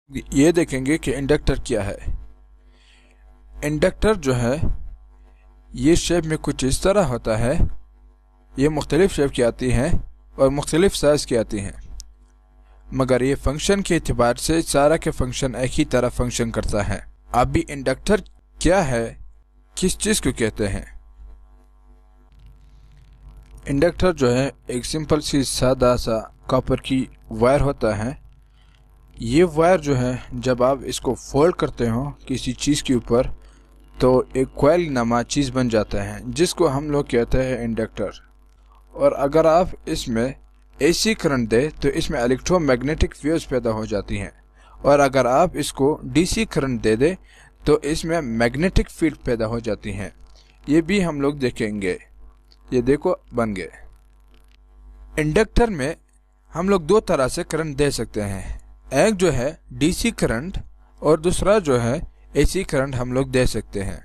یہ دیکھیں گے کہ انڈکٹر کیا ہے۔ انڈکٹر جو ہے یہ شیپ میں کچھ اس طرح ہوتا ہے، یہ مختلف شیپ کی آتی ہیں اور مختلف سائز کی آتی ہیں، مگر یہ فنکشن کے اعتبار سے سارا کے فنکشن ایک ہی طرح فنکشن کرتا ہے۔ ابھی انڈکٹر کیا ہے، کس چیز کو کہتے ہیں؟ انڈکٹر جو ہے ایک سمپل سی سادہ سا کاپر کی وائر ہوتا ہے۔ یہ وائر جو ہے جب آپ اس کو فولڈ کرتے ہو کسی چیز کے اوپر تو ایک کوئل نما چیز بن جاتا ہے جس کو ہم لوگ کہتے ہیں انڈکٹر، اور اگر آپ اس میں اے سی کرنٹ دے تو اس میں الیکٹرو میگنیٹک ویوز پیدا ہو جاتی ہیں، اور اگر آپ اس کو ڈی سی کرنٹ دے دے تو اس میں میگنیٹک فیلڈ پیدا ہو جاتی ہیں۔ یہ بھی ہم لوگ دیکھیں گے، یہ دیکھو بن گئے۔ انڈکٹر میں ہم لوگ دو طرح سے کرنٹ دے سکتے ہیں، ایک جو ہے ڈی سی کرنٹ اور دوسرا جو ہے اے سی کرنٹ ہم لوگ دے سکتے ہیں۔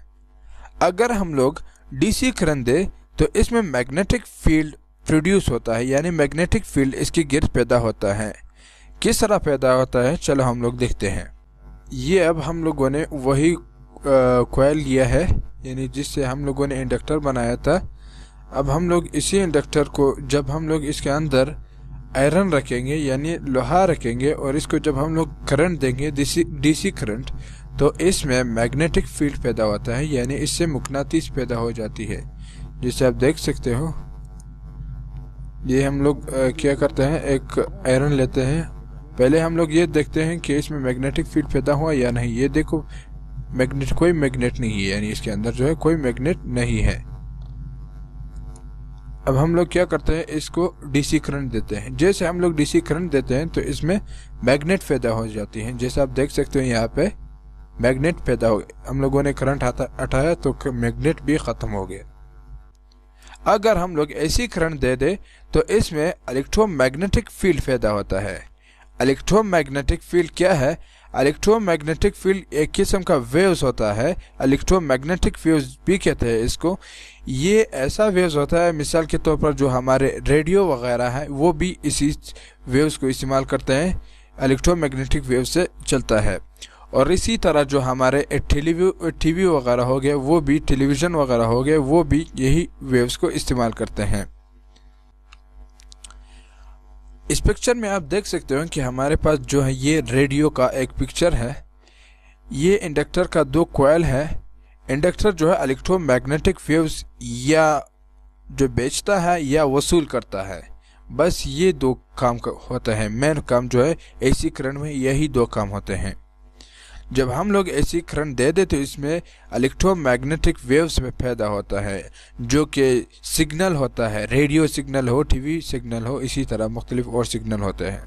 اگر ہم لوگ ڈی سی کرنٹ دے تو اس میں میگنیٹک فیلڈ پروڈیوس ہوتا ہے، یعنی میگنیٹک فیلڈ اس کی گرد پیدا ہوتا ہے۔ کس طرح پیدا ہوتا ہے چلو ہم لوگ دیکھتے ہیں۔ یہ اب ہم لوگوں نے وہی کوئل لیا ہے، یعنی جس سے ہم لوگوں نے انڈکٹر بنایا تھا۔ اب ہم لوگ اسی انڈکٹر کو جب ہم لوگ اس کے اندر آئرن رکھیں گے یعنی لوہا رکھیں گے اور اس کو جب ہم لوگ کرنٹ دیں گے ڈی سی کرنٹ تو اس میں میگنیٹک فیلڈ پیدا ہوتا ہے، یعنی اس سے مقناطیس پیدا ہو جاتی ہے، جسے آپ دیکھ سکتے ہو۔ یہ ہم لوگ کیا کرتے ہیں، ایک آئرن لیتے ہیں، پہلے ہم لوگ یہ دیکھتے ہیں کہ اس میں میگنیٹک فیلڈ پیدا ہوا یا نہیں۔ یہ دیکھو کوئی میگنیٹ نہیں ہے، یعنی اس کے اندر جو ہے کوئی میگنیٹ نہیں ہے۔ اب ہم لوگ کیا کرتے ہیں، اس کو ڈی سی کرنٹ دیتے ہیں۔ جیسے ہم لوگ ڈی سی کرنٹ دیتے ہیں تو اس میں میگنیٹ پیدا ہو جاتی ہیں، جیسے آپ دیکھ سکتے ہیں یہاں پہ میگنیٹ پیدا ہو گیا۔ ہم لوگوں نے کرنٹ ہٹایا تو میگنیٹ بھی ختم ہو گیا۔ اگر ہم لوگ ایسی کرنٹ دے دے تو اس میں الیکٹرو میگنیٹک فیلڈ پیدا ہوتا ہے۔ الیکٹرو میگنیٹک فیلڈ کیا ہے؟ الیکٹرو میگنیٹک فیلڈ ایک قسم کا ویوز ہوتا ہے، الیکٹرو میگنیٹک ویوز بھی کہتے ہیں اس کو۔ یہ ایسا ویوز ہوتا ہے، مثال کے طور پر جو ہمارے ریڈیو وغیرہ ہے وہ بھی اسی ویوز کو استعمال کرتے ہیں، الیکٹرو میگنیٹک ویوز سے چلتا ہے۔ اور اسی طرح جو ہمارے ٹی وی وغیرہ ہو گئے، وہ بھی ٹیلی ویژن وغیرہ ہو گئے، وہ بھی یہی ویوز کو استعمال کرتے ہیں۔ اس پکچر میں آپ دیکھ سکتے ہو کہ ہمارے پاس جو ہے یہ ریڈیو کا ایک پکچر ہے، یہ انڈکٹر کا دو کوئل ہے۔ انڈکٹر جو ہے الیکٹرو میگنیٹک ویوز یا جو بیچتا ہے یا وصول کرتا ہے، بس یہ دو کام ہوتے ہیں۔ مین کام جو ہے اے سی کرنٹ میں یہی دو کام ہوتے ہیں۔ جب ہم لوگ اے سی کرنٹ دے دے تو اس میں الیکٹرو میگنیٹک ویوز میں پیدا ہوتا ہے، جو کہ سگنل ہوتا ہے، ریڈیو سگنل ہو، ٹی وی سگنل ہو، اسی طرح مختلف اور سگنل ہوتے ہیں۔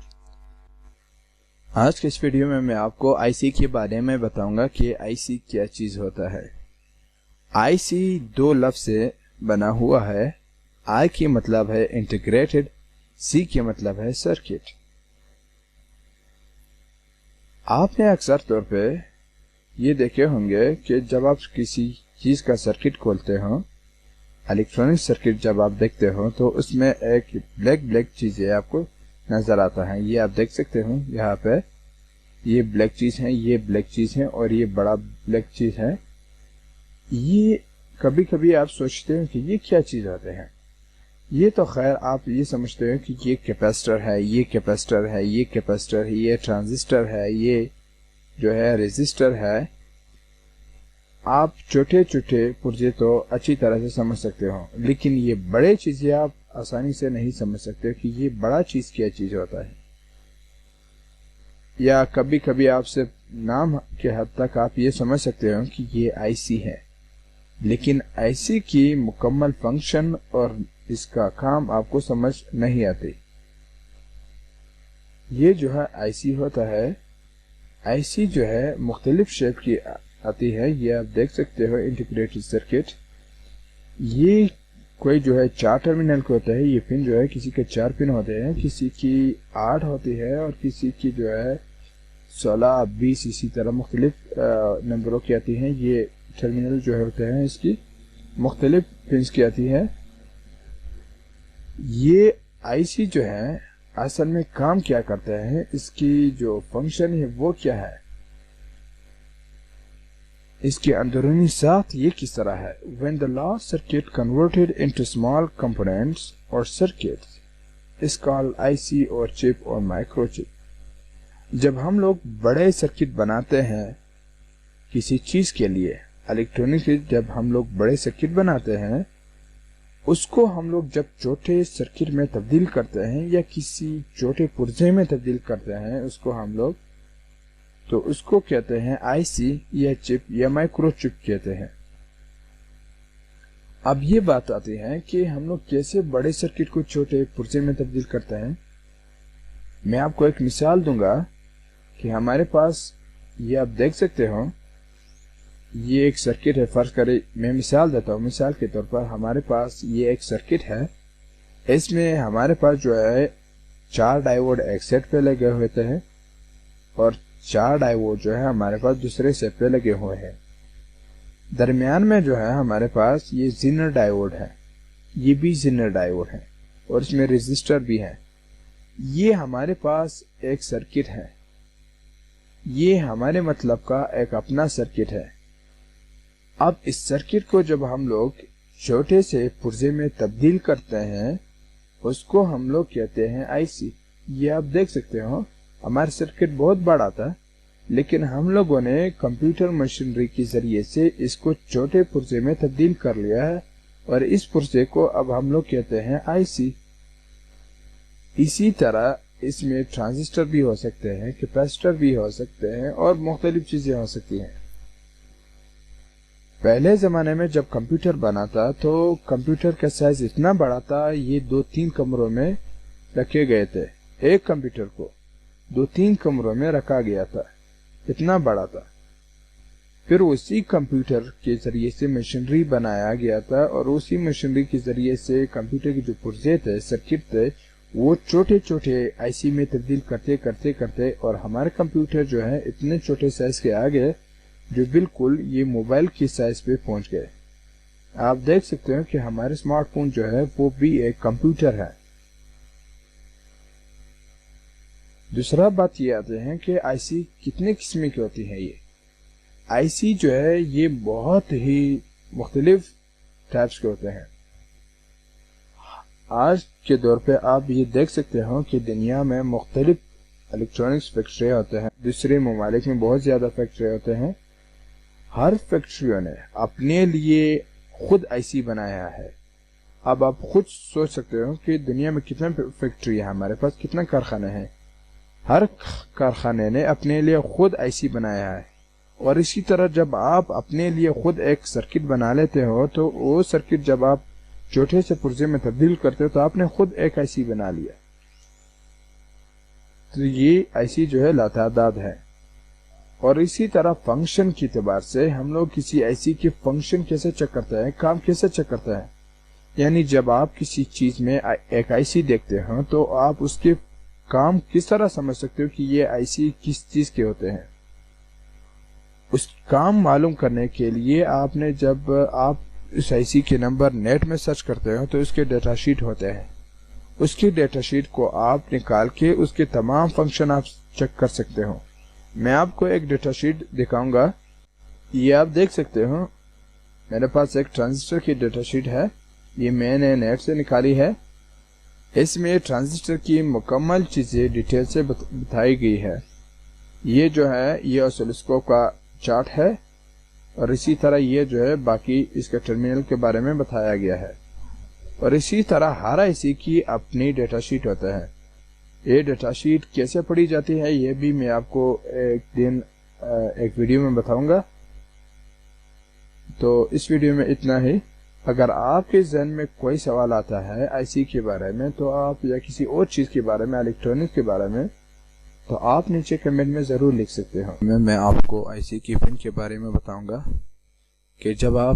آج کے اس ویڈیو میں آپ کو آئی سی کے بارے میں بتاؤں گا کہ آئی سی کیا چیز ہوتا ہے۔ آئی سی دو لفظ سے بنا ہوا ہے۔ آئی کی مطلب ہے انٹیگریٹڈ، سی کی مطلب ہے سرکٹ۔ آپ نے اکثر طور پہ یہ دیکھے ہوں گے کہ جب آپ کسی چیز کا سرکٹ کھولتے ہو، الیکٹرانک سرکٹ جب آپ دیکھتے ہو تو اس میں ایک بلیک چیزیں آپ کو نظر آتا ہے۔ یہ آپ دیکھ سکتے ہو یہاں پہ، یہ بلیک چیز ہے، یہ بلیک چیز ہے اور یہ بڑا بلیک چیز ہے۔ یہ کبھی کبھی آپ سوچتے ہو کہ یہ کیا چیز ہوتے ہیں۔ یہ تو خیر آپ یہ سمجھتے ہو کہ یہ کیپیسٹر ہے، یہ کیپیسٹر ہے، یہ کیپیسٹر ہے، یہ ٹرانزسٹر ہے، یہ جو ہے ریزسٹر ہے۔ آپ چھوٹے پرزے تو اچھی طرح سے سمجھ سکتے ہو، لیکن یہ بڑے چیزیں آپ آسانی سے نہیں سمجھ سکتے کہ یہ بڑا چیز کیا چیز ہوتا ہے۔ یا کبھی کبھی آپ سے نام کے حد تک آپ یہ سمجھ سکتے ہو کہ یہ آئی سی ہے، لیکن آئی سی کی مکمل فنکشن اور اس کا کام آپ کو سمجھ نہیں آتی۔ یہ جو ہے آئی سی ہوتا ہے، آئی سی جو ہے مختلف شیپ کی آتی ہے۔ یہ آپ دیکھ سکتے ہو انٹیگریٹڈ سرکٹ۔ یہ کوئی جو ہے 4 ٹرمینل کو ہوتا ہے، یہ پن جو ہے کسی کے 4 پن ہوتے ہیں، کسی کی 8 ہوتی ہے اور کسی کی جو ہے 16 20 اسی طرح مختلف نمبروں کی آتی ہیں۔ یہ ٹرمینل جو ہوتے ہیں اس کی مختلف پنس کی آتی ہے۔ یہ آئی سی جو ہے اصل میں کام کیا کرتے ہیں، اس کی جو فنکشن ہے وہ کیا ہے، اس کی اندرونی ساخت یہ کس طرح ہے۔ When the large circuit converted into small components or circuits is called IC or chip or microchip۔ جب ہم لوگ بڑے سرکٹ بناتے ہیں کسی چیز کے لیے، الیکٹرونک، جب ہم لوگ بڑے سرکٹ بناتے ہیں، اس کو ہم لوگ جب چھوٹے سرکٹ میں تبدیل کرتے ہیں یا کسی چھوٹے پرزے میں تبدیل کرتے ہیں، اس کو ہم لوگ تو اس کو کہتے ہیں آئی سی یا چپ یا مائکرو چپ کہتے ہیں۔ اب یہ بات آتی ہے کہ ہم لوگ کیسے بڑے سرکٹ کو چھوٹے پرزے میں تبدیل کرتے ہیں۔ میں آپ کو ایک مثال دوں گا کہ ہمارے پاس یہ آپ دیکھ سکتے ہو، یہ ایک سرکٹ ہے، فرض کرے میں مثال دیتا ہوں، مثال کے طور پر ہمارے پاس یہ ایک سرکٹ ہے، اس میں ہمارے پاس جو ہے 4 ڈائیوڈ ایک سیٹ پہ لگے ہوتے ہیں اور 4 ڈائیوڈ جو ہے ہمارے پاس دوسرے سیٹ پہ لگے ہوئے ہیں۔ درمیان میں جو ہے ہمارے پاس یہ زینر ڈائیوڈ ہے، یہ بھی زینر ڈائیوڈ ہے اور اس میں ریزسٹر بھی ہے۔ یہ ہمارے پاس ایک سرکٹ ہے، یہ ہمارے مطلب کا ایک اپنا سرکٹ ہے۔ اب اس سرکٹ کو جب ہم لوگ چھوٹے سے پرزے میں تبدیل کرتے ہیں، اس کو ہم لوگ کہتے ہیں آئی سی۔ یہ آپ دیکھ سکتے ہو ہمارا سرکٹ بہت بڑا تھا، لیکن ہم لوگوں نے کمپیوٹر مشینری کے ذریعے سے اس کو چھوٹے پرزے میں تبدیل کر لیا ہے اور اس پرزے کو اب ہم لوگ کہتے ہیں آئی سی۔ اسی طرح اس میں ٹرانزسٹر بھی ہو سکتے ہیں، کیپیسٹر بھی ہو سکتے ہیں اور مختلف چیزیں ہو سکتی ہیں۔ پہلے زمانے میں جب کمپیوٹر بنا تھا تو کمپیوٹر کا سائز اتنا بڑا تھا، یہ 2-3 کمروں میں رکھے گئے تھے، ایک کمپیوٹر کو 2-3 کمروں میں رکھا گیا تھا، اتنا بڑا تھا۔ پھر اسی کمپیوٹر کے ذریعے سے مشینری بنایا گیا تھا اور اسی مشینری کے ذریعے سے کمپیوٹر کے جو پرزے تھے، سرکٹ تھے، وہ چھوٹے چھوٹے آئی سی میں تبدیل کرتے اور ہمارے کمپیوٹر جو ہے اتنے چھوٹے سائز کے آگے جو بالکل یہ موبائل کی سائز پہ پہنچ گئے۔ آپ دیکھ سکتے ہیں کہ ہمارے اسمارٹ فون جو ہے وہ بھی ایک کمپیوٹر ہے۔ دوسرا بات یہ آتے ہیں کہ آئی سی کتنے قسم کی ہوتی ہے۔ یہ آئی سی جو ہے یہ بہت ہی مختلف ٹائپس کے ہوتے ہیں۔ آج کے دور پہ آپ یہ دیکھ سکتے ہو کہ دنیا میں مختلف الیکٹرانکس فیکٹری ہوتے ہیں، دوسرے ممالک میں بہت زیادہ فیکٹری ہوتے ہیں۔ ہر فیکٹریوں نے اپنے لیے خود آئی سی بنایا ہے۔ اب آپ خود سوچ سکتے ہو کہ دنیا میں کتنے فیکٹری ہے، ہمارے پاس کتنے کارخانے ہیں۔ ہر کارخانے نے اپنے لیے خود آئی سی بنایا ہے، اور اسی طرح جب آپ اپنے لیے خود ایک سرکٹ بنا لیتے ہو تو وہ سرکٹ جب آپ چھوٹے سے پرزے میں تبدیل کرتے ہو تو آپ نے خود ایک آئی سی بنا لیا۔ تو یہ آئی سی جو ہے لاتعداد ہے۔ اور اسی طرح فنکشن کے اعتبار سے ہم لوگ کسی آئی سی کی فنکشن کیسے چیک کرتے ہیں، کام کیسے چیک کرتے ہیں، یعنی جب آپ کسی چیز میں ایک آئی سی دیکھتے ہو تو آپ اس کے کام کس طرح سمجھ سکتے ہو کہ یہ آئی سی کس چیز کے ہوتے ہیں۔ اس کام معلوم کرنے کے لیے آپ نے جب آپ اس آئی سی کے نمبر نیٹ میں سرچ کرتے ہو تو اس کے ڈیٹا شیٹ ہوتے ہیں، اس کی ڈیٹا شیٹ کو آپ نکال کے اس کے تمام فنکشن آپ چیک کر سکتے ہو۔ میں آپ کو ایک ڈیٹا شیٹ دکھاؤں گا، یہ آپ دیکھ سکتے ہو میرے پاس ایک ٹرانزسٹر کی ڈیٹا شیٹ ہے، یہ میں نے نیٹ سے نکالی ہے۔ اس میں ٹرانزسٹر کی مکمل چیزیں ڈیٹیل سے بتائی گئی ہے۔ یہ جو ہے یہ آسیلوسکوپ کا چارٹ ہے اور اسی طرح یہ جو ہے باقی اس کے ٹرمینل کے بارے میں بتایا گیا ہے، اور اسی طرح ہر آئی سی کی اپنی ڈیٹا شیٹ ہوتا ہے۔ یہ ڈیٹا شیٹ کیسے پڑھی جاتی ہے یہ بھی میں آپ کو ایک دن ایک ویڈیو میں بتاؤں گا۔ تو اس ویڈیو میں اتنا ہی۔ اگر آپ کے ذہن میں کوئی سوال آتا ہے آئی سی کے بارے میں تو آپ یا کسی اور چیز کے بارے میں، الیکٹرانک کے بارے میں، تو آپ نیچے کمنٹ میں ضرور لکھ سکتے ہو۔ میں آپ کو آئی سی کی پن کے بارے میں بتاؤں گا کہ جب آپ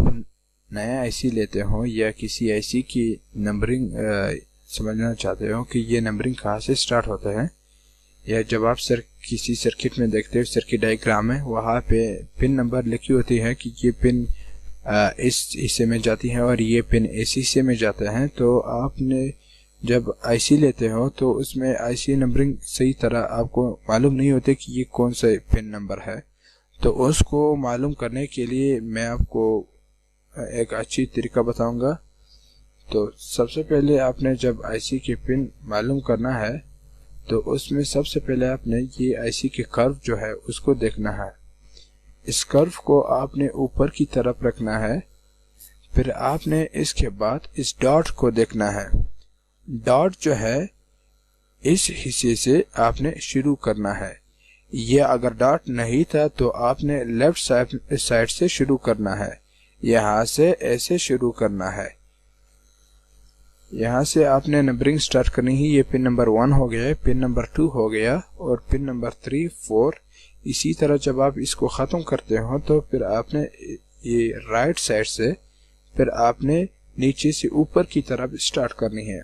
نیا آئی سی لیتے ہو یا کسی آئی سی کی نمبرنگ سمجھنا چاہتے ہو کہ یہ نمبرنگ کہاں سے سٹارٹ ہوتا ہے، یا جب آپ کسی سرکٹ میں دیکھتے ہو سرکٹ ڈائیگرام میں وہاں پہ پن نمبر لکھی ہوتی ہے کہ یہ پن اس حصے میں جاتی ہے اور یہ پن اس حصے میں جاتا ہے، تو آپ نے جب آئی سی لیتے ہو تو اس میں آئی سی نمبرنگ صحیح طرح آپ کو معلوم نہیں ہوتے کہ یہ کون سا پن نمبر ہے. تو اس کو معلوم کرنے کے لیے میں آپ کو ایک اچھی طریقہ بتاؤں گا. تو سب سے پہلے آپ نے جب آئی سی کے پن معلوم کرنا ہے تو اس میں سب سے پہلے آپ نے یہ آئی سی کے کرو جو ہے اس کو دیکھنا ہے. اس کرو کو آپ نے اوپر کی طرف رکھنا ہے. پھر آپ نے اس کے بعد اس ڈاٹ کو دیکھنا ہے. ڈاٹ جو ہے اس حصے سے آپ نے شروع کرنا ہے. یہ اگر ڈاٹ نہیں تھا تو آپ نے لیفٹ سائڈ سے شروع کرنا ہے. یہاں سے ایسے شروع کرنا ہے. یہاں سے آپ نے نمبرنگ سٹارٹ کرنی ہے. یہ پن نمبر 1 ہو گیا ہے, پن نمبر 2 ہو گیا اور پن نمبر 3 4. اسی طرح جب آپ اس کو ختم کرتے ہو تو پھر آپ نے یہ رائٹ سائڈ سے پھر آپ نے نیچے سے اوپر کی طرف سٹارٹ کرنی ہے.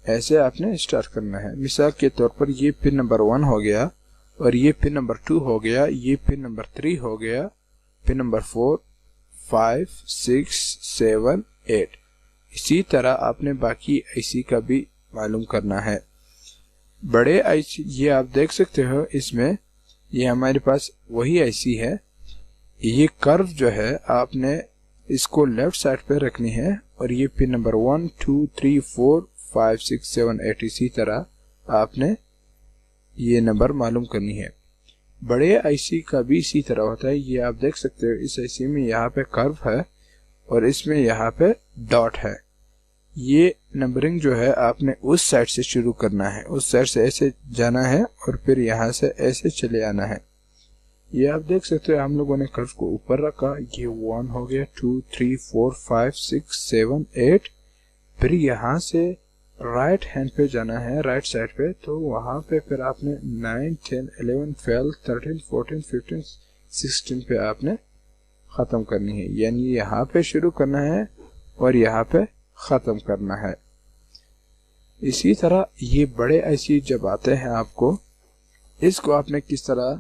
ایسے آپ نے سٹارٹ کرنا ہے. مثال کے طور پر یہ پن نمبر 1 ہو گیا اور یہ پن نمبر 2 ہو گیا, یہ پن نمبر 3 ہو گیا, پن نمبر 4 5 6 7 8. اسی طرح آپ نے باقی آئی سی کا بھی معلوم کرنا ہے. بڑے آئی سی یہ آپ دیکھ سکتے ہو, اس میں یہ ہمارے پاس وہی آئی سی ہے. یہ کرو جو ہے آپ نے اس کو لیفٹ سائڈ پہ رکھنی ہے اور یہ پن نمبر 1 2 3 4 5 6 7 8 اسی طرح آپ نے یہ نمبر معلوم کرنی ہے. بڑے آئی سی کا بھی اسی طرح ہوتا ہے. یہ آپ دیکھ سکتے ہو اس آئی سی میں یہاں پہ کرو ہے اور اس میں یہاں پہ ڈاٹ ہے. یہ نمبرنگ جو ہے آپ نے اس سائڈ سے شروع کرنا ہے, اس سائڈ سے ایسے جانا ہے اور پھر یہاں سے ایسے چلے آنا ہے. یہ آپ دیکھ سکتے ہو ہم لوگوں نے کرو کو اوپر رکھا. یہ 1 ہو گیا, 2 3 4 5 6 7 8. پھر یہاں سے رائٹ ہینڈ پہ جانا ہے, رائٹ سائڈ پہ, تو وہاں پہ پھر آپ نے 9 10 11 12 13 14 15 16 پہ آپ نے ختم کرنی ہے. یعنی یہاں پہ شروع کرنا ہے اور یہاں پہ ختم کرنا ہے. اسی طرح یہ بڑے آئی سی جب آتے ہیں آپ کو, اس کو آپ نے کس طرح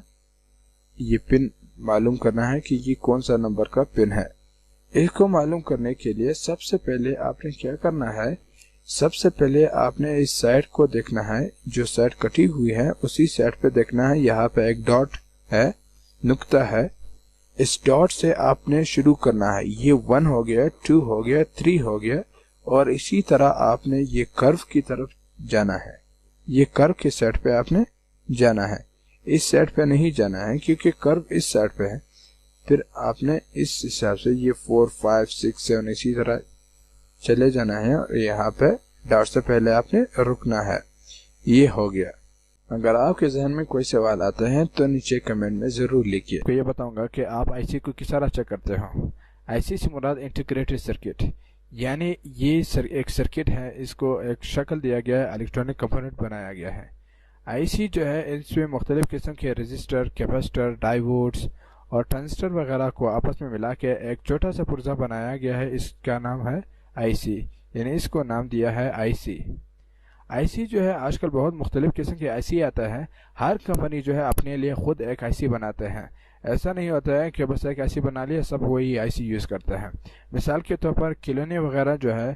یہ پن معلوم کرنا ہے کہ یہ کون سا نمبر کا پن ہے. اس کو معلوم کرنے کے لیے سب سے پہلے آپ نے کیا کرنا ہے, سب سے پہلے آپ نے اس سائڈ کو دیکھنا ہے, جو سائڈ کٹی ہوئی ہے اسی سائڈ پہ دیکھنا ہے. یہاں پہ ایک ڈاٹ ہے, نقطہ ہے, اس ڈاٹ سے آپ نے شروع کرنا ہے. یہ 1 ہو گیا, 2 ہو گیا, 3 ہو گیا اور اسی طرح آپ نے یہ کرو کی طرف جانا ہے. یہ کرو کے سائڈ پہ آپ نے جانا ہے, اس سائڈ پہ نہیں جانا ہے کیونکہ کرو اس سائڈ پہ ہے. پھر آپ نے اس حساب سے یہ 4 5 6 7 اسی طرح چلے جانا ہے اور یہاں پہ ڈاٹ سے پہلے آپ نے رکنا ہے. یہ ہو گیا. اگر آپ کے ذہن میں کوئی سوال آتے ہیں تو نیچے کمنٹ میں ضرور لکھیے. یہ بتاؤں گا کہ آپ آئی سی کو کس طرح چیک کرتے ہو. آئی سی سے مراد انٹیگریٹڈ سرکٹ, یعنی یہ ایک سرکٹ ہے, اس کو ایک شکل دیا گیا ہے, الیکٹرانک کمپوننٹ بنایا گیا ہے. آئی سی جو ہے اس میں مختلف قسم کے رجسٹر, کیپیسٹر, ڈائیوڈز اور ٹرانزسٹر وغیرہ کو آپس میں ملا کے ایک چھوٹا سا پرزہ بنایا گیا ہے. اس کا نام ہے آئی سی, یعنی اس کو نام دیا ہے آئی سی. آئی سی جو ہے آج کل بہت مختلف قسم کے آئی سی آتا ہے. ہر کمپنی جو ہے اپنے لیے خود ایک آئی سی بناتے ہیں. ایسا نہیں ہوتا ہے کہ بس ایک آئی سی بنا لیا سب وہی آئی سی یوز کرتے ہیں. مثال کے طور پر کلونی وغیرہ جو ہے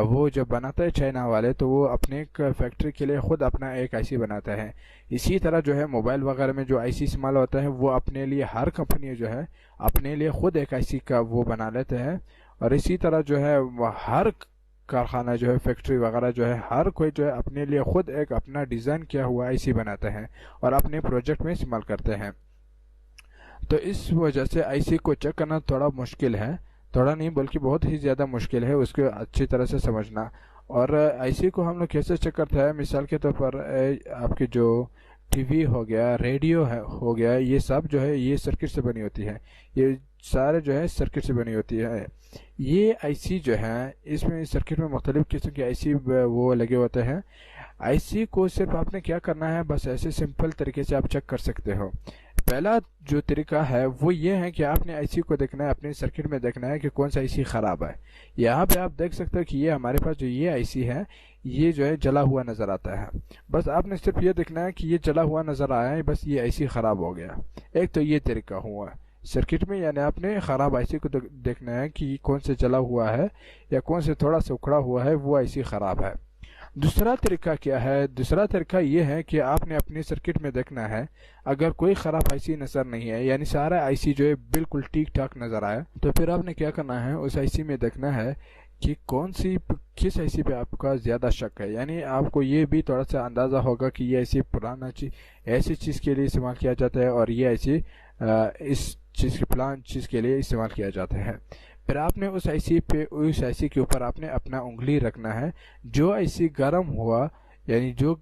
وہ جب بناتا ہے چائنا والے, تو وہ اپنے فیکٹری کے لیے خود اپنا ایک آئی سی بناتا ہے. اسی طرح جو ہے موبائل وغیرہ میں جو آئی سی استعمال ہوتا ہے وہ اپنے لیے ہر کمپنی جو ہے اپنے لیے خود ایک آئی سی کا وہ بنا لیتے ہیں. اور اسی طرح جو ہے ہر کارخانہ جو ہے, فیکٹری وغیرہ جو ہے, ہر کوئی جو ہے اپنے لیے خود ایک اپنا ڈیزائن کیا ہوا آئی سی بناتے ہیں اور اپنے پروجیکٹ میں استعمال کرتے ہیں. تو اس وجہ سے آئی سی کو چیک کرنا تھوڑا مشکل ہے, تھوڑا نہیں بلکہ بہت ہی زیادہ مشکل ہے اس کو اچھی طرح سے سمجھنا. اور آئی سی کو ہم لوگ کیسے چیک کرتے ہیں, مثال کے طور پر آپ کی جو ٹی وی ہو گیا, ریڈیو ہو گیا, یہ سب جو ہے یہ سرکٹ سے بنی ہوتی ہے. یہ سارے جو ہے سرکٹ سے بنی ہوتی ہے. یہ آئی سی جو ہے اس میں سرکٹ میں مختلف قسم کے آئی سی وہ لگے ہوتے ہیں. آئی سی کو صرف آپ نے کیا کرنا ہے, بس ایسے سمپل طریقے سے آپ چیک کر سکتے ہو. پہلا جو طریقہ ہے وہ یہ ہے کہ آپ نے آئی سی کو دیکھنا ہے, اپنے سرکٹ میں دیکھنا ہے کہ کون سا آئی سی خراب ہے. یہاں پہ آپ دیکھ سکتے ہو کہ یہ ہمارے پاس جو یہ آئی سی ہے یہ جو ہے جلا ہوا نظر آتا ہے. بس آپ نے صرف یہ دیکھنا ہے کہ یہ جلا ہوا نظر آیا ہے, بس یہ آئی سی خراب ہو گیا. ایک تو یہ طریقہ ہوا سرکٹ میں, یعنی آپ نے خراب آئی سی کو دیکھنا ہے کہ کون سے جلا ہوا ہے یا کون سے تھوڑا سا اکھڑا ہوا ہے, وہ آئی سی خراب ہے. دوسرا طریقہ کیا ہے؟ دوسرا طریقہ یہ ہے کہ آپ نے اپنے سرکٹ میں دیکھنا ہے اگر کوئی خراب آئی سی نظر نہیں ہے، یعنی سارا آئی سی جو ہے بالکل ٹھیک ٹھاک نظر آیا، تو پھر آپ نے کیا کرنا ہے، اس آئی سی میں دیکھنا ہے کہ کس آئی سی پہ آپ کا زیادہ شک ہے. یعنی آپ کو یہ بھی تھوڑا سا اندازہ ہوگا کہ یہ ایسی پرانا ایسی چیز کے لیے استعمال کیا جاتا ہے اور یہ ایسی اس چیز کی پلان چیز کے لیے استعمال کیا جاتا ہے. پھر آپ نے اس آئی سی کے اوپر آپ نے اپنا انگلی رکھنا ہے. جو آئی سی گرم ہوا، یعنی جو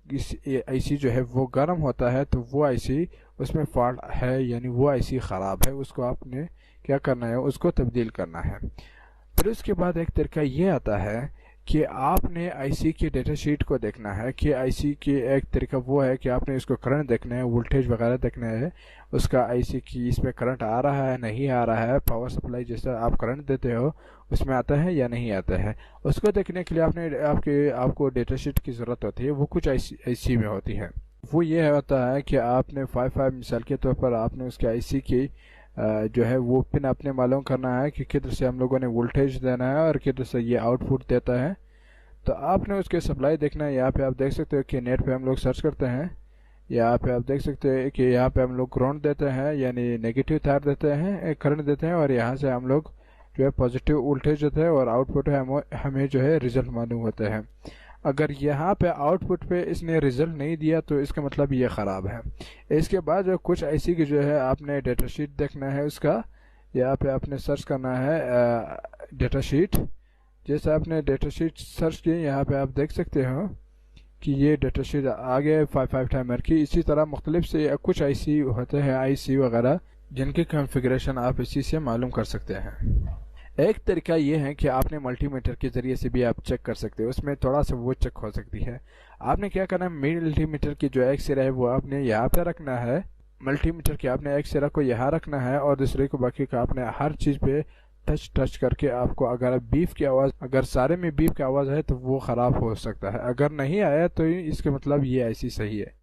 آئی سی جو ہے وہ گرم ہوتا ہے، تو وہ آئی سی اس میں فالٹ ہے، یعنی وہ آئی سی خراب ہے، اس کو آپ نے کیا کرنا ہے، اس کو تبدیل کرنا ہے. پھر اس کے بعد ایک طریقہ یہ آتا ہے کہ آپ نے آئی سی کی ڈیٹا شیٹ کو دیکھنا ہے کہ آئی سی کی ایک طریقہ وہ ہے کہ آپ نے اس کو کرنٹ دیکھنا ہے، وولٹیج وغیرہ دیکھنا ہے، اس کا آئی سی کی اس میں کرنٹ آ رہا ہے نہیں آ رہا ہے، پاور سپلائی جیسا آپ کرنٹ دیتے ہو اس میں آتا ہے یا نہیں آتا ہے. اس کو دیکھنے کے لیے آپ کو ڈیٹا شیٹ کی ضرورت ہوتی ہے. وہ کچھ آئی سی میں ہوتی ہے. وہ یہ ہوتا ہے کہ آپ نے 5 مثال کے طور پر آپ نے اس کے آئی سی کی جو ہے وہ پن آپ نے معلوم کرنا ہے کہ کدھر سے ہم لوگوں نے وولٹیج دینا ہے اور کدھر سے یہ آؤٹ پٹ دیتا ہے. تو آپ نے اس کے سپلائی دیکھنا ہے. یہاں پہ آپ دیکھ سکتے ہو کہ نیٹ پہ ہم لوگ سرچ کرتے ہیں. یہاں پہ آپ دیکھ سکتے ہیں کہ یہاں پہ ہم لوگ گراؤنڈ دیتے ہیں، یعنی نیگیٹو تار دیتے ہیں، کرنٹ دیتے ہیں، اور یہاں سے ہم لوگ جو ہے پازیٹیو وولٹیج دیتے ہیں اور آؤٹ پٹ ہمیں جو ہے ریزلٹ معلوم ہوتے ہیں. اگر یہاں پہ آؤٹ پٹ پہ اس نے ریزلٹ نہیں دیا تو اس کا مطلب یہ خراب ہے. اس کے بعد جو کچھ ایسی کی جو ہے آپ نے ڈیٹا شیٹ دیکھنا ہے اس کا. یہاں پہ آپ نے سرچ کرنا ہے ڈیٹا شیٹ. جیسے آپ نے ڈیٹا شیٹ سرچ کی، یہاں پہ آپ دیکھ سکتے ہو کہ یہ ڈیٹا شیٹ آگے 5 ٹائمر کی. اسی طرح مختلف سے کچھ آئی سی ہوتے ہیں، آئی سی وغیرہ، جن کی کنفیگریشن آپ اسی سے معلوم کر سکتے ہیں. ایک طریقہ یہ ہے کہ آپ نے ملٹی میٹر کے ذریعے سے بھی آپ چیک کر سکتے ہیں. اس میں تھوڑا سا وہ چیک ہو سکتی ہے. آپ نے کیا کرنا ہے، ملٹی میٹر کی جو ایک سرا ہے وہ آپ نے یہاں پہ رکھنا ہے. ملٹی میٹر کے آپ نے ایک سرا کو یہاں رکھنا ہے اور دوسرے کو باقی کا آپ نے ہر چیز پہ ٹچ کر کے آپ کو اگر سارے میں بیف کی آواز ہے تو وہ خراب ہو سکتا ہے. اگر نہیں آیا تو اس کے مطلب یہ ایسی صحیح ہے.